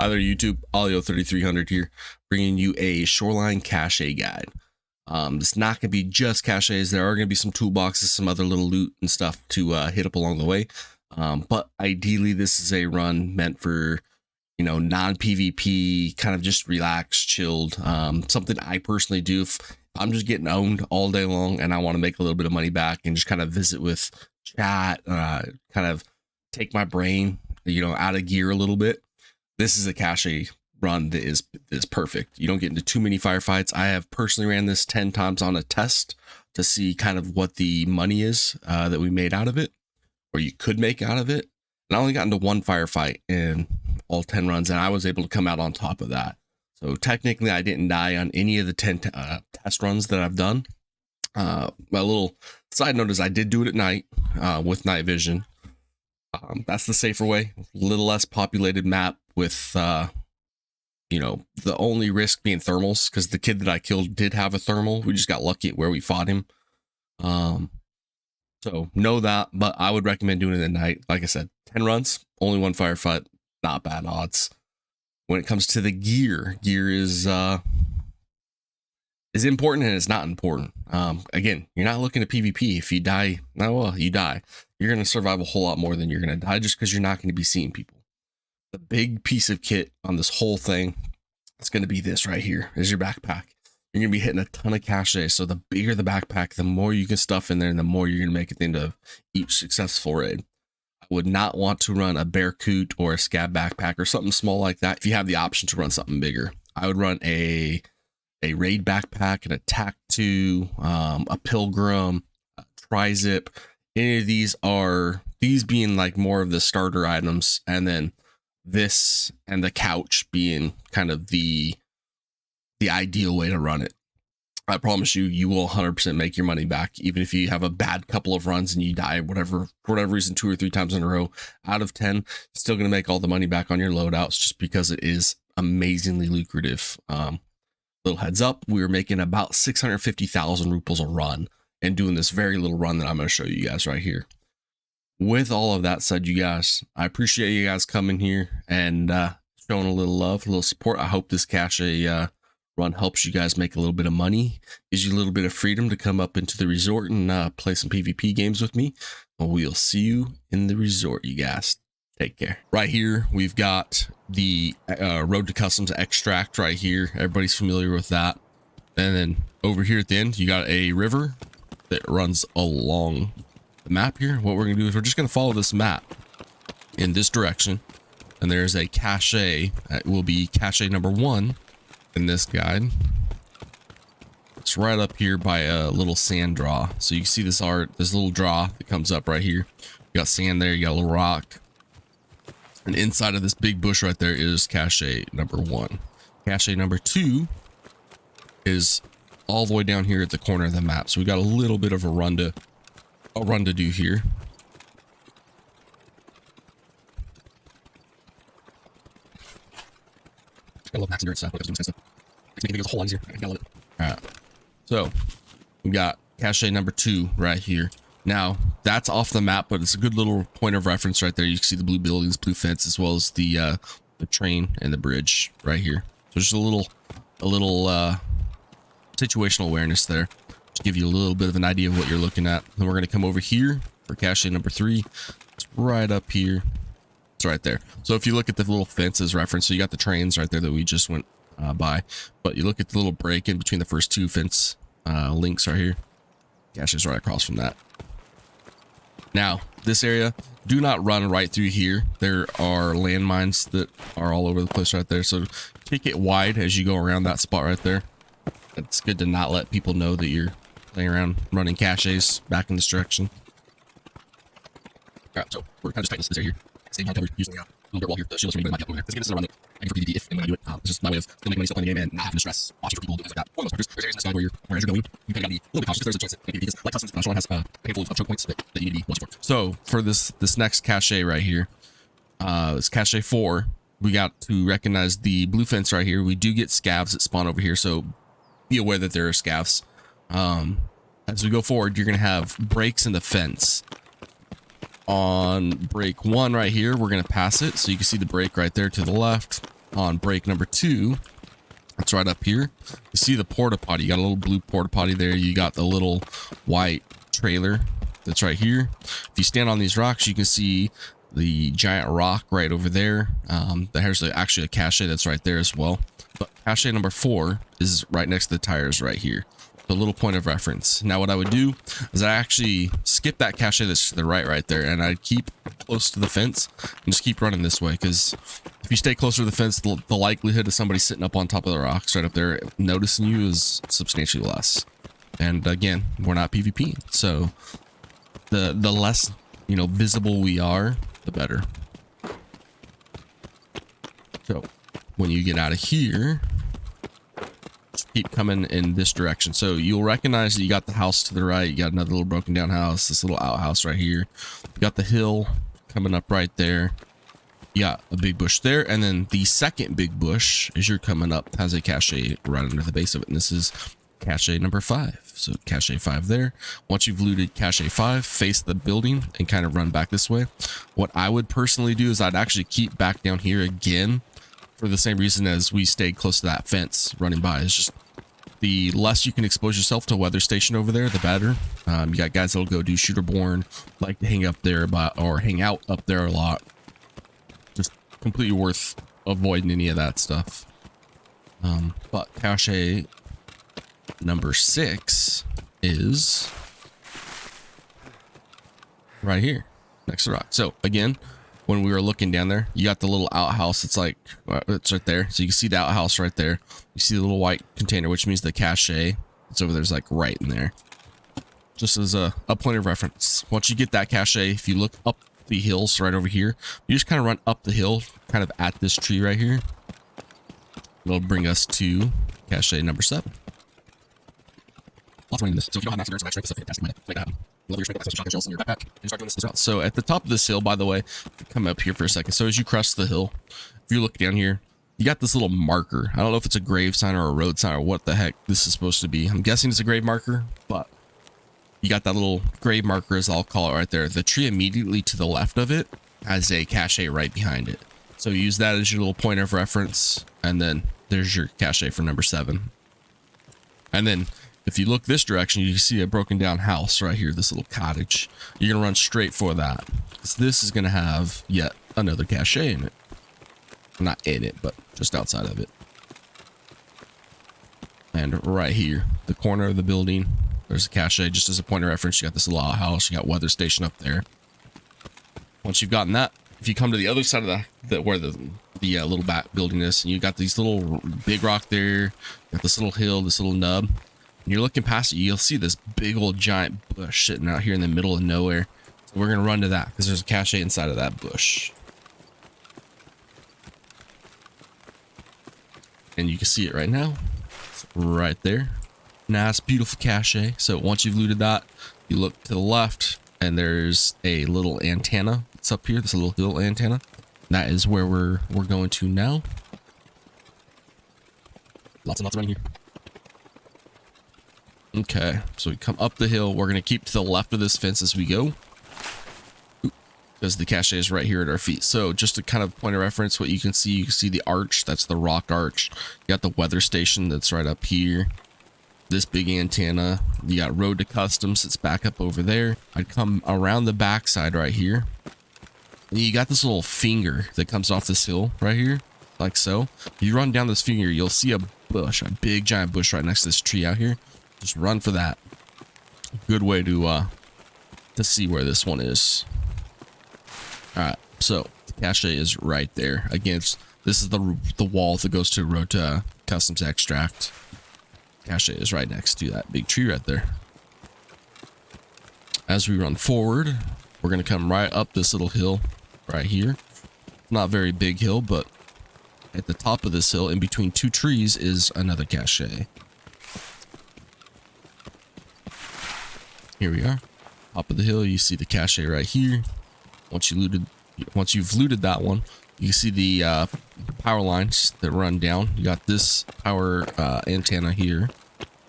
Hi there, YouTube. Olio3300 here, bringing you a Shoreline cache guide. It's not going to be just caches. There are going to be some toolboxes, some other little loot and stuff to hit up along the way. But ideally, this is a run meant for, non-PvP, kind of just relaxed, chilled. Something I personally do if I'm just getting owned all day long and I want to make a little bit of money back and just kind of visit with chat, kind of take my brain, out of gear a little bit. This is a cache run that is perfect. You don't get into too many firefights. I have personally ran this 10 times on a test to see kind of what the money is that we made out of it, or you could make out of it. And I only got into one firefight in all 10 runs, and I was able to come out on top of that. So technically, I didn't die on any of the 10 test runs that I've done. My little side note is I did do it at night with night vision. That's the safer way. A little less populated map with, the only risk being thermals, because the kid that I killed did have a thermal. We just got lucky at where we fought him. So know that, but I would recommend doing it at night. Like I said, 10 runs, only one firefight, not bad odds. When it comes to the gear is important and it's not important. Again, you're not looking at PvP. If you die, you die. You're going to survive a whole lot more than you're going to die just because you're not going to be seeing people. The big piece of kit on this whole thing is going to be this right here. Is your backpack. You're going to be hitting a ton of cache. So the bigger the backpack, the more you can stuff in there and the more you're going to make at the end of each successful raid. I would not want to run a Bearcoot or a Scab backpack or something small like that. If you have the option to run something bigger, I would run a raid backpack, an attack 2, a pilgrim, a tri-zip. Any of these being like more of the starter items, and then this and the couch being kind of the ideal way to run it. I promise you will 100% make your money back, even if you have a bad couple of runs and you die, for whatever reason, 2 or 3 times in a row. Out of 10, still going to make all the money back on your loadouts just because it is amazingly lucrative. Little heads up, we were making about 650,000 rupees a run and doing this very little run that I'm going to show you guys right here. With all of that said, you guys, I appreciate you guys coming here and showing a little love, a little support. I hope this cache run helps you guys make a little bit of money, gives you a little bit of freedom to come up into the resort and play some PvP games with me. We'll see you in the resort, you guys. Take care. Right here, we've got the Road to Customs extract right here. Everybody's familiar with that. And then over here at the end, you got a river that runs along the map here. What we're going to do is we're just going to follow this map in this direction. And there's a cache that will be cache number 1 in this guide. It's right up here by a little sand draw. So you can see this little draw that comes up right here. You got sand there, you got a little rock. And inside of this big bush right there is cache number 1. Cache number 2 is all the way down here at the corner of the map. So we got a little bit of a run to do here. I love max endurance stuff. It's making things a whole lot easier. I love it. All right. So we got cache number 2 right here. Now that's off the map, but it's a good little point of reference right there. You can see the blue buildings, blue fence, as well as the train and the bridge right here. So just a little situational awareness there to give you a little bit of an idea of what you're looking at. Then we're going to come over here for cache number 3. It's right up here. It's right there. So if you look at the little fences reference, so you got the trains right there that we just went by, but you look at the little break in between the first 2 fence links right here. Cache is right across from that. Now, this area, do not run right through here. There are landmines that are all over the place right there. So kick it wide as you go around that spot right there. It's good to not let people know that you're playing around running caches back in this direction. All right, so we're kind of just tightening this area here. Same cover using a little dirt wall here. The shields are really good. Let's get this around it. I can for PvP if and when I do it. It's just my way of still making money, still playing the game, and not having to stress watching for people doing things like that. For the most part, there's areas in this guide where as you're going, you kind of got to be a little bit cautious. There's a chance that maybe because like Customs, Shoreline has a handful of choke points that you need to be watching for. So for this next cache right here, it's cache 4. We got to recognize the blue fence right here. We do get scavs that spawn over here, so be aware that there are scavs. As we go forward, you're going to have breaks in the fence. On break 1 right here, we're going to pass it. So you can see the break right there to the left. on break number 2, it's right up here. You see the porta potty. You got a little blue porta potty there. You got the little white trailer that's right here. If you stand on these rocks, you can see the giant rock right over there. There's actually a cache that's right there as well. But cache number 4 is right next to the tires right here. A little point of reference. Now what I would do is I actually skip that cache that's to the right there, and I'd keep close to the fence and just keep running this way, because if you stay closer to the fence, the likelihood of somebody sitting up on top of the rocks right up there noticing you is substantially less. And again, we're not PvP, so the less, you know, visible we are, the better. So when you get out of here, keep coming in this direction. So you'll recognize that you got the house to the right. You got another little broken down house, this little outhouse right here. You got the hill coming up right there. You got a big bush there, and then the second big bush as you're coming up has a cache right under the base of it, and this is cache number 5. So cache 5 there. Once you've looted cache 5, face the building and kind of run back this way. What I would personally do is I'd actually keep back down here again, for the same reason as we stayed close to that fence running by. It's just the less you can expose yourself to a weather station over there, the better. You got guys that'll go do shooterborn, like to hang up there, or hang out up there a lot. Just completely worth avoiding any of that stuff. But cache number 6 is right here next to the rock. So again, when we were looking down there, you got the little outhouse. It's like, it's right there. So you can see the outhouse right there. You see the little white container, which means the cache it's over there is like right in there. Just as a point of reference. Once you get that cache, if you look up the hills right over here, you just kind of run up the hill, kind of at this tree right here. It'll bring us to cache number 7. Lots of running this. So if you don't have max endurance or max strength, this stuff can make that happen. Level your strength by shotgun shells in your backpack and start doing this as well. So at the top of this hill, by the way, come up here for a second. So as you crest the hill, if you look down here, you got this little marker. I don't know if it's a grave sign or a road sign or what the heck this is supposed to be. I'm guessing it's a grave marker, but you got that little grave marker, as I'll call it, right there. The tree immediately to the left of it has a cache right behind it. So use that as your little point of reference, and then there's your cache for number 7. And then if you look this direction, you can see a broken down house right here, this little cottage. You're going to run straight for that, because this is going to have yet another cache in it. Not in it, but just outside of it. And right here, the corner of the building, there's a cache. Just as a point of reference, you got this little house, you got weather station up there. Once you've gotten that, if you come to the other side of where the little back building is, and you got these little big rock there, you got this little hill, this little nub. And you're looking past it, you'll see this big old giant bush sitting out here in the middle of nowhere. So we're going to run to that because there's a cache inside of that bush. And you can see it right now. It's right there. Nice, beautiful cache. So once you've looted that, you look to the left and there's a little antenna. It's up here, this little hill antenna. That is where we're going to now. Lots and lots of running here. Okay, so we come up the hill. We're going to keep to the left of this fence as we go, because the cache is right here at our feet. So just to kind of point of reference, what you can see the arch. That's the rock arch. You got the weather station that's right up here. This big antenna. You got road to customs. It's back up over there. I'd come around the backside right here. And you got this little finger that comes off this hill right here, like so. If you run down this finger, you'll see a bush, a big giant bush right next to this tree out here. Just run for that. Good way to see where this one is. All right, so the cache is right there. Again, this is the wall that goes to road to customs extract. Cache is right next to that big tree right there. As we run forward, we're gonna come right up this little hill right here. Not very big hill, but at the top of this hill, in between two trees, is another cache. Here we are, top of the hill. You see the cache right here. Once you've looted that one, you see the power lines that run down. You got this power antenna here.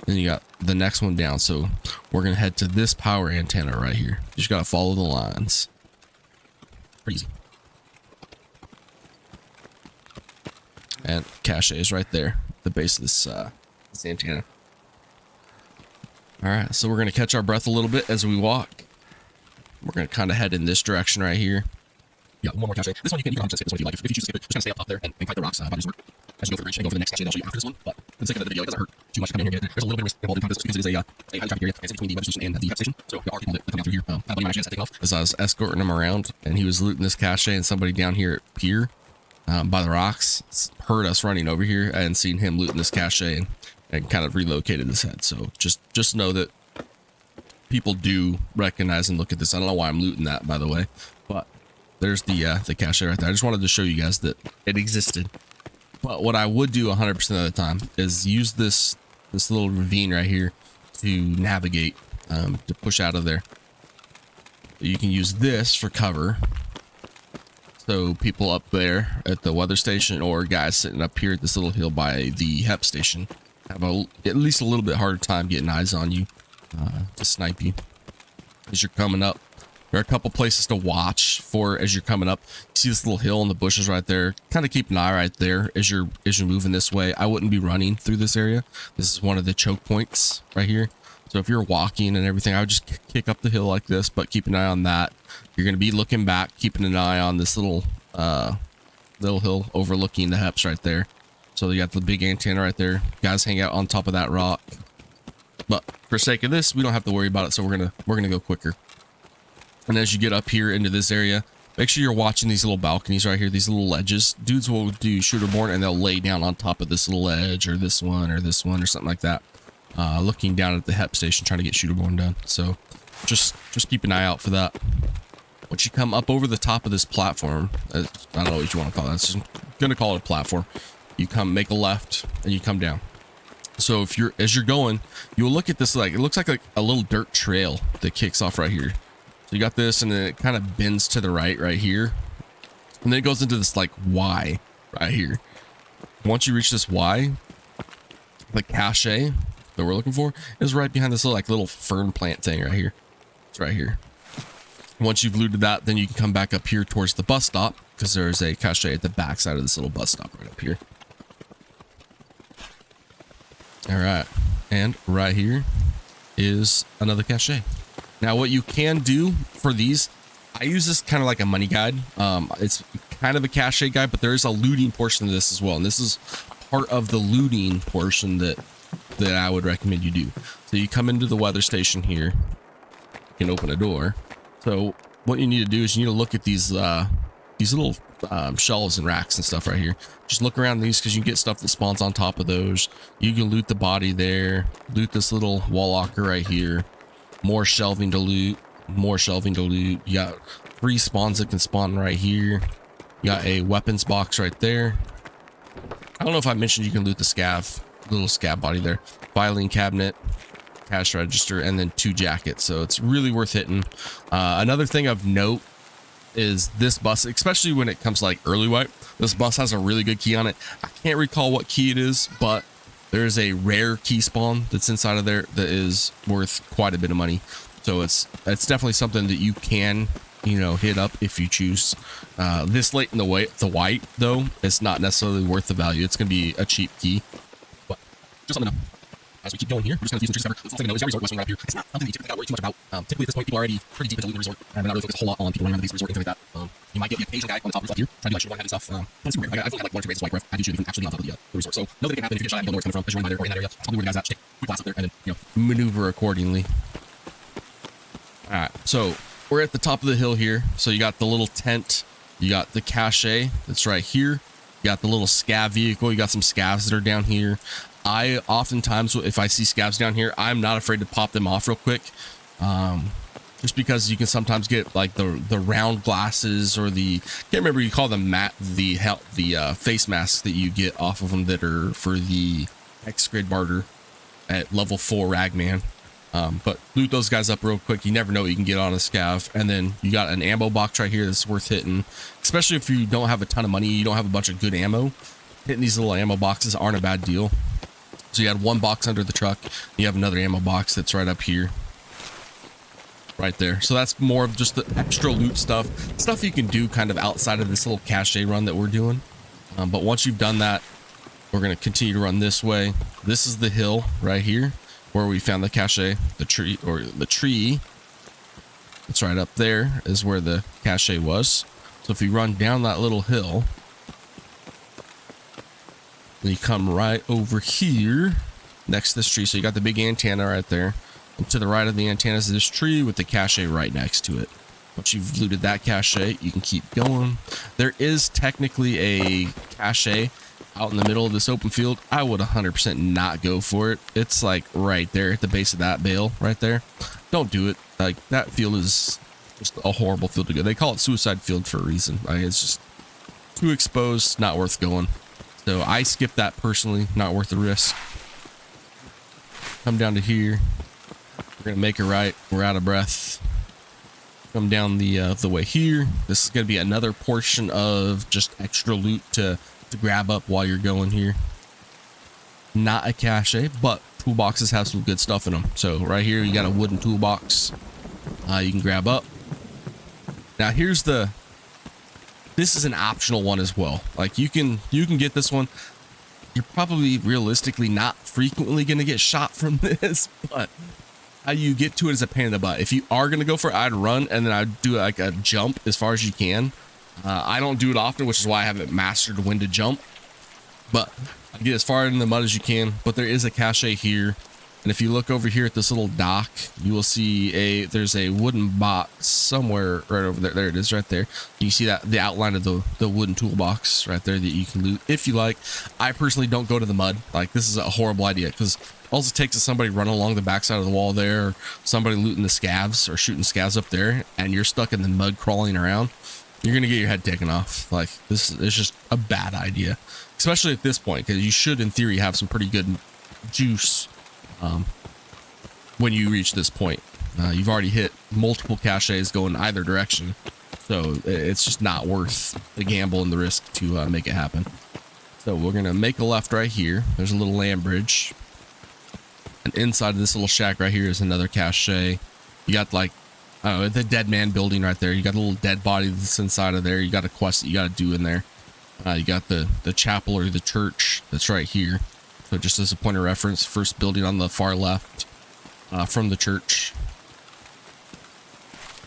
Then you got the next one down. So we're gonna head to this power antenna right here. You just gotta follow the lines. Pretty easy. And cache is right there, the base of this antenna. All right, so we're gonna catch our breath a little bit as we walk. We're gonna kind of head in this direction right here. Yeah, one more cache. This one you can 100% skip this one if you like. If you choose to skip it, just kind of stay up top there and fight the rocks. As you go for the bridge and go for the next cache, they'll show you after this one. But for the sake of the video, it doesn't hurt too much to come in here and get it. There's a little bit of risk involved in this because it is a highly traffic area. It's in between the weather station and the pep station. So there are people that come out through here. I have my chance to take off. As I was escorting him around and he was looting this cache, and somebody down here at pier by the rocks heard us running over here and seen him looting this cache and kind of relocated his head. So just know that people do recognize and look at this. I don't know why I'm looting that, by the way, but there's the cache right there. I just wanted to show you guys that it existed. But what I would do 100% of the time is use this little ravine right here to navigate, to push out of there. You can use this for cover. So people up there at the weather station or guys sitting up here at this little hill by the HEP station have at least a little bit harder time getting eyes on you to snipe you as you're coming up. There are a couple places to watch for as you're coming up. You see this little hill and the bushes right there. Kind of keep an eye right there as you're moving this way. I wouldn't be running through this area. This is one of the choke points right here. So if you're walking and everything, I would just kick up the hill like this, but keep an eye on that. You're going to be looking back, keeping an eye on this little hill overlooking the HEPs right there. So you got the big antenna right there. Guys hang out on top of that rock. But for sake of this, we don't have to worry about it. So we're gonna go quicker. And as you get up here into this area, make sure you're watching these little balconies right here, these little ledges. Dudes will do shooter born and they'll lay down on top of this little ledge or this one or something like that. Looking down at the HEP station, trying to get shooter born done. So just keep an eye out for that. Once you come up over the top of this platform, I don't know what you want to call it. I'm gonna call it a platform. You make a left and you come down. So as you're going, you'll look at this, like it looks like a little dirt trail that kicks off right here. So you got this, and then it kind of bends to the right here, and then it goes into this like Y right here. Once you reach this Y, the cache that we're looking for is right behind this little fern plant thing right here. It's right here. Once you've looted that, then you can come back up here towards the bus stop, because there's a cache at the back side of this little bus stop right up here. All right, and right here is another cache. Now what you can do for these, I use this kind of like a money guide. It's kind of a cache guide, but there is a looting portion of this as well, and this is part of the looting portion that I would recommend you do. So you come into the weather station here, you can open a door. So what you need to do is you need to look at these little shelves and racks and stuff right here. Just look around these because you can get stuff that spawns on top of those. You can loot the body there, loot this little wall locker right here. More shelving to loot, more shelving to loot. You got 3 spawns that can spawn right here. You got a weapons box right there. I don't know if I mentioned you can loot the little scav body there. Filing cabinet, cash register, and then 2 jackets. So it's really worth hitting. Another thing of note is this bus, especially when it comes to like early wipe, this bus has a really good key on it. I can't recall what key it is, but there's a rare key spawn that's inside of there that is worth quite a bit of money. So it's definitely something that you can, hit up if you choose. This late in the white though, it's not necessarily worth the value. It's going to be a cheap key, but just let me know. As we keep going here, we're just going to use the discover. Something to know is our resort western right here. It's not something that you typically got worry too much about. Typically at this point, people are already pretty deep into looting the resort, and we're not really focused a whole lot on people running around these resort and things like that. You might get the occasional guy on the top of the here trying to do like shooter having stuff. That's super rare. I've only had like 1 or 2 raids swipe ref. I do shoot even actually on top of the resort. So know that it can happen if you get shot. You don't know where it's coming from. As you're running by there or in that area, tell me where the guys at. Just take quick glass up there and then maneuver accordingly. All right, so we're at the top of the hill here. So you got the little tent, you got the cache that's right here. You got the little scav vehicle. You got some scavs that are down here. I oftentimes, if I see scavs down here, I'm not afraid to pop them off real quick. Just because you can sometimes get like the round glasses or the, can't remember, you call them the face masks that you get off of them that are for the X grade barter at level 4 ragman. But loot those guys up real quick. You never know what you can get on a scav. And then you got an ammo box right here that's worth hitting, especially if you don't have a ton of money, you don't have a bunch of good ammo. Hitting these little ammo boxes aren't a bad deal. So you had 1 box under the truck. You have another ammo box that's right up here. Right there. So that's more of just the extra loot stuff you can do kind of outside of this little cache run that we're doing. But once you've done that, We're going to continue to run this way. This is the hill right here where we found the cache. The tree that's right up there is where the cache was. So if you run down that little hill, then you come right over here next to this tree. So you got the big antenna right there. And to the right of the antenna is this tree with the cache right next to it. Once you've looted that cache, you can keep going. There is technically a cache out in the middle of this open field. I would 100% not go for it. It's like right there at the base of that bale right there. Don't do it. Like, that field is just a horrible field to go. They call it suicide field for a reason. Like, it's just too exposed, not worth going. So I skip that personally, not worth the risk. Come down to here. We're gonna make it right. We're out of breath. Come down the way here. This is gonna be another portion of just extra loot to grab up while you're going here. Not a cache, but toolboxes have some good stuff in them. So right here you got a wooden toolbox you can grab up. Now here's this is an optional one as well. Like, you can get this one. You're probably realistically not frequently going to get shot from this, but how you get to it is a pain in the butt. If you are going to go for it, I'd run and then I'd do like a jump as far as you can. I don't do it often, which is why I haven't mastered when to jump, but I get as far in the mud as you can. But there is a cache here. And if you look over here at this little dock, you will see there's a wooden box somewhere right over there. There it is right there. You see that the outline of the wooden toolbox right there that you can loot if you like. I personally don't go to the mud. Like, this is a horrible idea because all it takes is somebody running along the backside of the wall there, or somebody looting the scavs or shooting scavs up there, and you're stuck in the mud crawling around. You're going to get your head taken off. Like, this is just a bad idea, especially at this point, because you should in theory have some pretty good juice when you reach this point. You've already hit multiple caches going either direction, so it's just not worth the gamble and the risk to make it happen. So we're gonna make a left right here. There's a little land bridge, and inside of this little shack right here is another cache. You got, like, I don't know, the dead man building right there. You got a little dead body that's inside of there. You got a quest that you got to do in there. You got the chapel or the church that's right here. So just as a point of reference, first building on the far left from the church.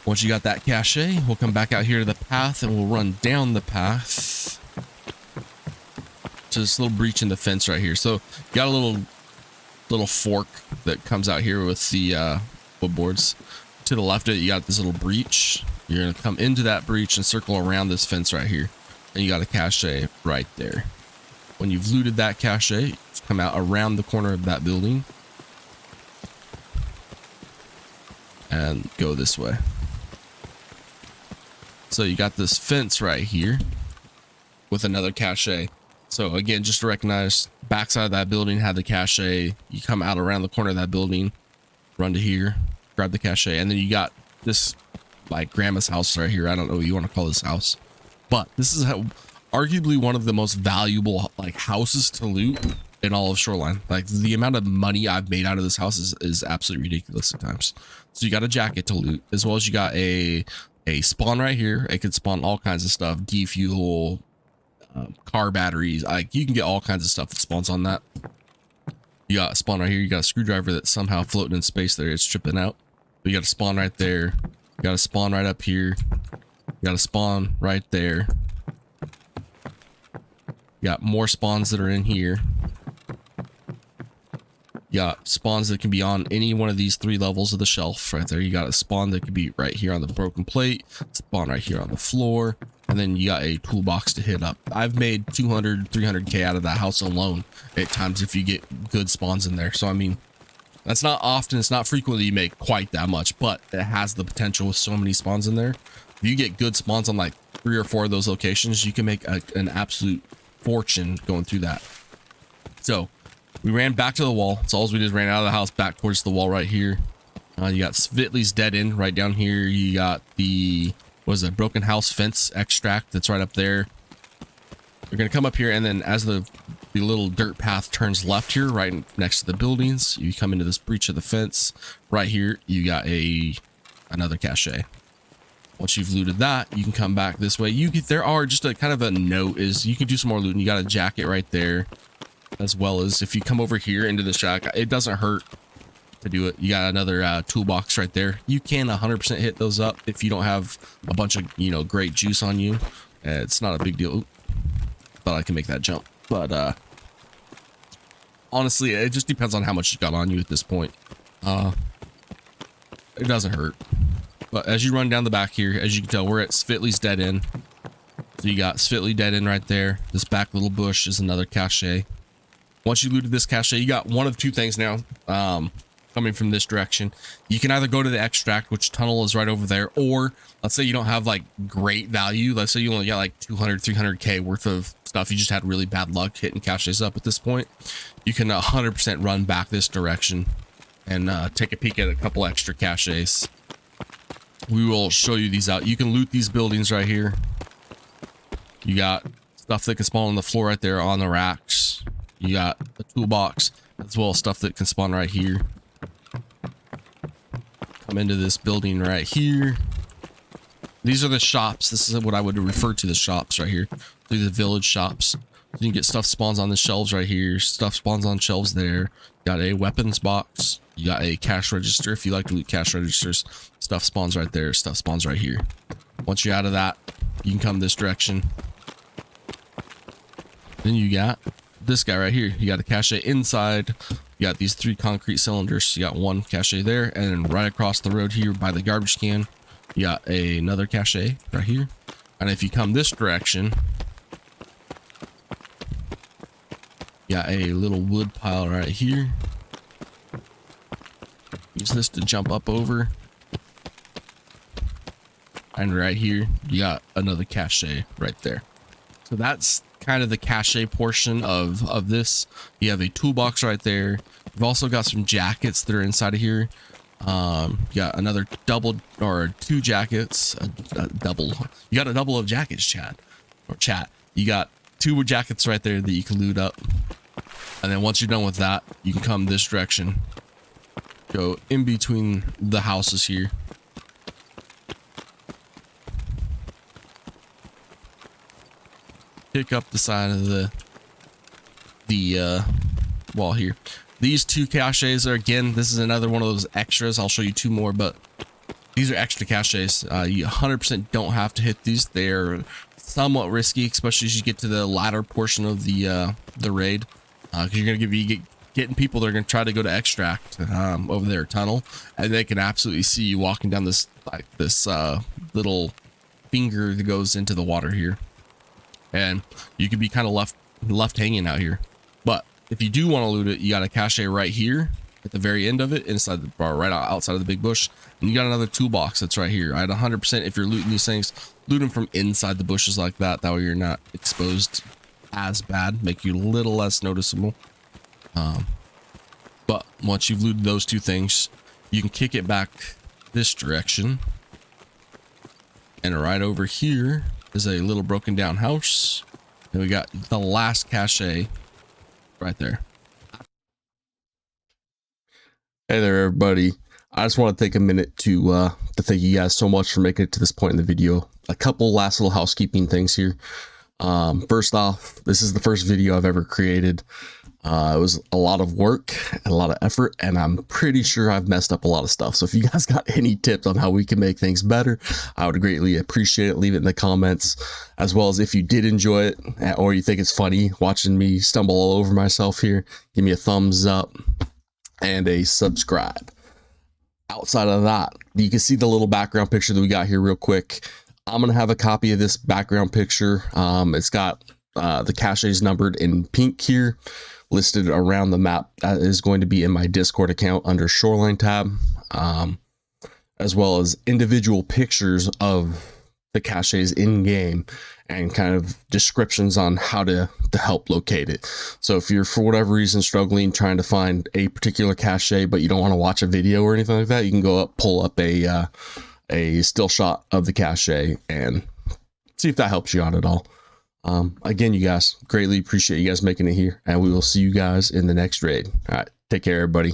Once you got that cache, we'll come back out here to the path and we'll run down the path to this little breach in the fence right here. So you got a little fork that comes out here with the wood boards. To the left of it, you got this little breach. You're going to come into that breach and circle around this fence right here. And you got a cache right there. When you've looted that cache, come out around the corner of that building and go this way. So you got this fence right here with another cache. So again, just to recognize, backside of that building had the cache. You come out around the corner of that building, run to here, grab the cache, and then you got this, like, grandma's house right here. I don't know what you want to call this house, but this is arguably one of the most valuable, like, houses to loot in all of Shoreline. Like, the amount of money I've made out of this house is absolutely ridiculous at times. So you got a jacket to loot, as well as you got a spawn right here. It could spawn all kinds of stuff, defuel, car batteries. Like, you can get all kinds of stuff that spawns on that. You got a spawn right here. You got a screwdriver that's somehow floating in space there. It's tripping out. You got a spawn right there. You got a spawn right up here. You got a spawn right there. You got more spawns that are in here. You got spawns that can be on any one of these 3 levels of the shelf right there. You got a spawn that could be right here on the broken plate, spawn right here on the floor, and then you got a toolbox to hit up. I've made 200, 300k out of that house alone at times if you get good spawns in there. So I mean, that's not often, it's not frequently you make quite that much, but it has the potential with so many spawns in there. If you get good spawns on like 3 or 4 of those locations, you can make an absolute fortune going through that. So we ran back to the wall. It's all we did, ran out of the house back towards the wall right here. You got Svitli's dead end right down here. You got the, what is it, broken house fence extract that's right up there. You're gonna come up here, and then as the little dirt path turns left here, right next to the buildings, you come into this breach of the fence. Right here, you got another cache. Once you've looted that, you can come back this way. There are just a kind of a note is you can do some more looting. You got a jacket right there. as well as if you come over here into the shack, it doesn't hurt to do it. You got another toolbox right there. You can 100% hit those up if you don't have a bunch of, you know, great juice on you. It's not a big deal. Oop, thought I can make that jump, but honestly, it just depends on how much you got on you at this point. It doesn't hurt. But as you run down the back here, as you can tell, we're at Svitly's dead end. So you got Svitly dead end right there. This back little bush is another cache. Once you looted this cache, you got one of two things now coming from this direction. You can either go to the extract, which tunnel is right over there, or let's say you don't have like great value. Let's say you only got like 200, 300k worth of stuff. You just had really bad luck hitting caches up at this point. You can 100% run back this direction and take a peek at a couple extra caches. We will show you these out. You can loot these buildings right here. You got stuff that can spawn on the floor right there on the racks. You got a toolbox as well as stuff that can spawn right here. Come into this building right here. These are the shops. This is what I would refer to the shops right here. These are the village shops. You can get stuff spawns on the shelves right here. Stuff spawns on shelves there. Got a weapons box. You got a cash register. If you like to loot cash registers, stuff spawns right there. Stuff spawns right here. Once you're out of that, you can come this direction. Then you got this guy right here. You got a cache inside. You got these 3 concrete cylinders. You got one cache there, and then right across the road here by the garbage can, you got another cache right here. And if you come this direction, you got a little wood pile right here. Use this to jump up over. And right here, you got another cache right there. So that's kind of the cache portion of this. You have a toolbox right there. You've also got some jackets that are inside of here. You got another double or 2 jackets, a double. You got a double of jackets, chat. You got 2 jackets right there that you can loot up. And then once you're done with that, you can come this direction. Go in between the houses here. Pick up the side of the wall here. These 2 caches are, again, this is another one of those extras. I'll show you 2 more, but these are extra caches. You 100% don't have to hit these. They're somewhat risky, especially as you get to the latter portion of the raid, because you're gonna getting people that are gonna try to go to extract over there tunnel, and they can absolutely see you walking down this little finger that goes into the water here, and you could be kind of left hanging out here. But if you do want to loot it, you got a cache right here at the very end of it, inside the bar, right outside of the big bush, and you got another toolbox that's right here. I'd 100%, if you're looting these things, loot them from inside the bushes like that. That way you're not exposed as bad, make you a little less noticeable. But once you've looted those 2 things, you can kick it back this direction, and right over here is a little broken down house, and we got the last cache right there. Hey there, everybody. I just want to take a minute to thank you guys so much for making it to this point in the video. A couple last little housekeeping things here. First off, this is the first video I've ever created. It was a lot of work and a lot of effort, and I'm pretty sure I've messed up a lot of stuff. So if you guys got any tips on how we can make things better, I would greatly appreciate it. Leave it in the comments, as well as if you did enjoy it or you think it's funny watching me stumble all over myself here, give me a thumbs up and a subscribe. Outside of that, you can see the little background picture that we got here real quick. I'm going to have a copy of this background picture. It's got the caches numbered in pink here, listed around the map. That is going to be in my Discord account under Shoreline tab, as well as individual pictures of the caches in game and kind of descriptions on how to help locate it. So if you're for whatever reason struggling trying to find a particular cache but you don't want to watch a video or anything like that, you can go up, pull up a still shot of the cache and see if that helps you out at all. Again, you guys, greatly appreciate you guys making it here, and we will see you guys in the next raid. All right, take care, everybody.